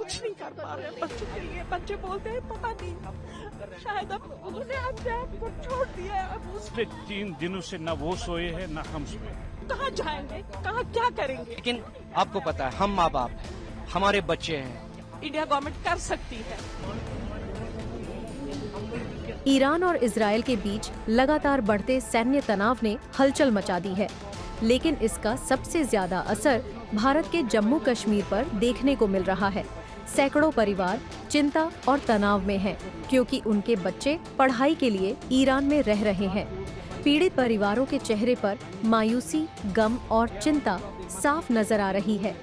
कुछ नहीं कर पा रहे हैं बच्चों के लिए। बच्चे बोलते हैं पता नहीं, शायद अब उन्होंने अपने आप को छोड़ दिया है। अब उस पिछले 3 दिनों से न वो सोए हैं न हम सोए। कहाँ जाएंगे, कहाँ क्या करेंगे? लेकिन आपको पता है हम माँ बाप हैं, हमारे बच्चे हैं। इंडिया गवर्नमेंट कर सकती है। ईरान और इजराइल के बीच लगातार बढ़ते सैन्य तनाव ने हलचल मचा दी है, लेकिन इसका सबसे ज्यादा असर भारत के जम्मू कश्मीर पर देखने को मिल रहा है। सैकड़ों परिवार चिंता और तनाव में हैं, क्योंकि उनके बच्चे पढ़ाई के लिए ईरान में रह रहे हैं। पीड़ित परिवारों के चेहरे पर मायूसी, गम और चिंता साफ नजर आ रही है।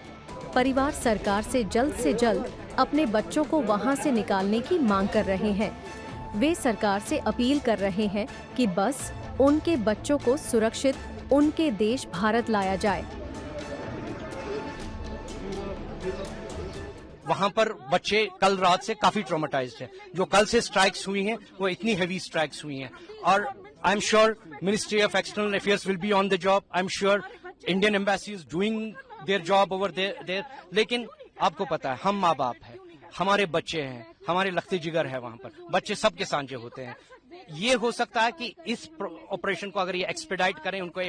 परिवार सरकार से जल्द अपने बच्चों को वहां से निकालने की मांग कर रहे हैं। वे सरकार से अपील कर रहे हैं कि बस उनके बच्चों को सुरक्षित उनके देश भारत लाया जाए। वहाँ पर बच्चे कल रात से काफी ट्रॉमेटाइज्ड हैं। जो कल से स्ट्राइक्स हुई हैं वो इतनी हेवी स्ट्राइक्स हुई हैं, और I am sure ministry of external affairs will be on the job. I am sure Indian embassy is doing their job over there. लेकिन आपको पता है हम माँ बाप हैं, हमारे बच्चे हैं, हमारे लखते जिगर है। वहाँ पर बच्चे सबके सांझे होते हैं। ये हो सकता है कि इस ऑपरेशन को अगर ये एक्सपेडाइट करें, उनको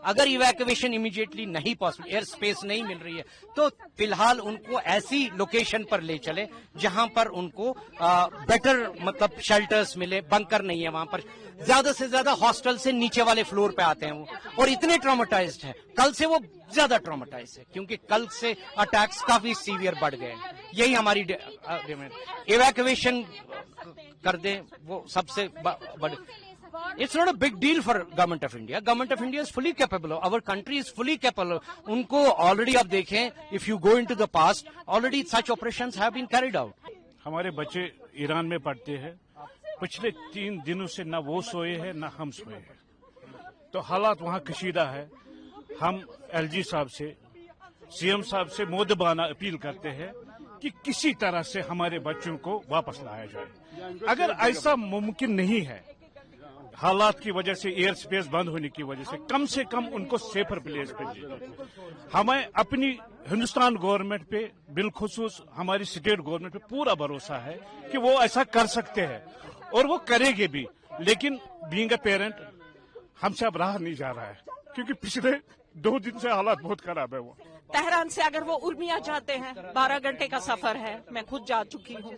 अगर इवैक्यूएशन इमीडिएटली नहीं पॉसिबल, एयर स्पेस नहीं मिल रही है, तो फिलहाल उनको ऐसी लोकेशन पर ले चले जहां पर उनको बेटर मतलब शेल्टर्स मिले। बंकर नहीं है वहां पर, ज्यादा से ज्यादा हॉस्टल से नीचे वाले फ्लोर पे आते हैं वो, और इतने ट्रॉमेटाइज्ड हैं। कल से वो ज्यादा ट्रॉमेटाइज है, क्योंकि कल से अटैक्स काफी सीवियर बढ़ गए हैं। यही हमारी डिमांड, इवैक्यूएशन कर दें, वो सबसे बड़े। It's not a big deal for Government of India. Government of India is fully capable. Our country is fully capable. उनको already आप देखें, if you go into the past, already such operations have been carried out. हमारे बच्चे Iran में पढ़ते हैं। पिछले 3 दिनों से न वो सोए हैं न हम सोए हैं, तो हालात वहाँ कशीदा है। हम एलजी साहब से, सीएम साहब से मोदबाना अपील करते हैं कि किसी तरह से हमारे बच्चों को वापस लाया जाए। अगर ऐसा मुमकिन नहीं है, हालात की वजह से, एयर स्पेस बंद होने की वजह से कम उनको सेफर प्लेस पे भेजें। हमें अपनी हिंदुस्तान गवर्नमेंट पे, बिलखुसूस हमारी स्टेट गवर्नमेंट पे पूरा भरोसा है कि वो ऐसा कर सकते हैं और वो करेंगे भी। लेकिन बीइंग अ पेरेंट हमसे अब रहा नहीं जा रहा है, क्योंकि पिछले 2 दिन से हालात बहुत खराब है। वो तेहरान से अगर वो उर्मिया जाते हैं, 12 घंटे का सफर है, मैं खुद जा चुकी हूँ।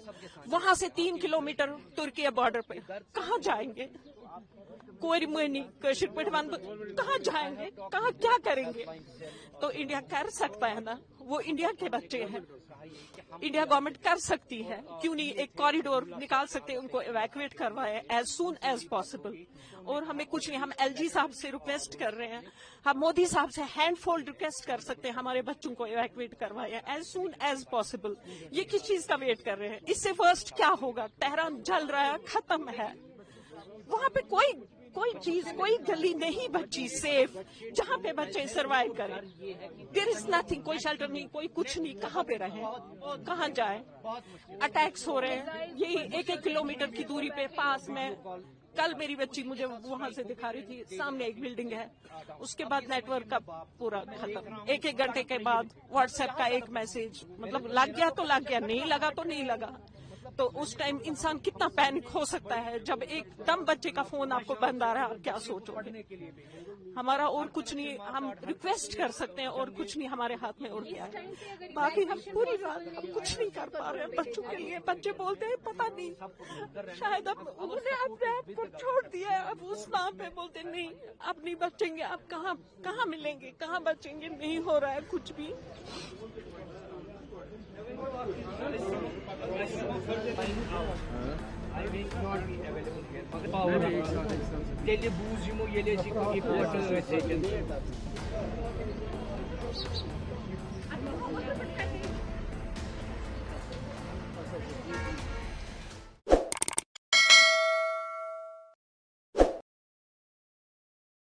वहाँ से 3 किलोमीटर तुर्की बॉर्डर पे कहाँ जाएंगे? कोई मुनी कशिर पिटवान कहाँ जाएंगे, कहाँ क्या करेंगे? तो इंडिया कर सकता है ना, वो इंडिया के बच्चे हैं। इंडिया गवर्नमेंट कर सकती है, क्यों नहीं एक कॉरिडोर निकाल सकते हैं, उनको इवैक्यूएट करवाए एज सून एज पॉसिबल। और हमें कुछ नहीं, हम एलजी साहब से रिक्वेस्ट कर रहे हैं, हम मोदी साहब से हैंड फोल्ड रिक्वेस्ट कर सकते हैं, हमारे बच्चों को इवैक्यूएट करवाए एज सून एज पॉसिबल। ये किस चीज का वेट कर रहे हैं? इससे फर्स्ट क्या होगा? तेहरान जल रहा है, खत्म है। वहाँ पे कोई चीज, कोई गली नहीं बची सेफ जहाँ पे बच्चे सर्वाइव करें। देयर इज नथिंग, कोई शेल्टर नहीं, कोई कुछ नहीं। कहाँ पे रहे, कहाँ जाए? अटैक्स हो रहे हैं यही 1-1 किलोमीटर की दूरी पे पास में। कल मेरी बच्ची मुझे वहां से दिखा रही थी, सामने एक बिल्डिंग है, उसके बाद नेटवर्क का पूरा खत्म। 1-1 घंटे के बाद व्हाट्सएप का एक मैसेज, मतलब लग गया तो लग गया, नहीं लगा तो नहीं लगा। तो उस टाइम इंसान कितना पैनिक हो सकता है जब एकदम बच्चे का फोन आपको बंद आ रहा है, आप क्या सोचोगे? हमारा और कुछ नहीं, हम रिक्वेस्ट कर सकते हैं और कुछ नहीं हमारे हाथ में और क्या है। बाकी हम पूरी रात हम कुछ नहीं कर पा रहे हैं बच्चों के लिए। बच्चे बोलते हैं पता नहीं, शायद अब उन्होंने अपने आप को छोड़ दिया है। अब उस माँ पे बोलते नहीं, अब नहीं बचेंगे, अब कहाँ मिलेंगे, कहाँ बचेंगे? नहीं हो रहा है कुछ भी।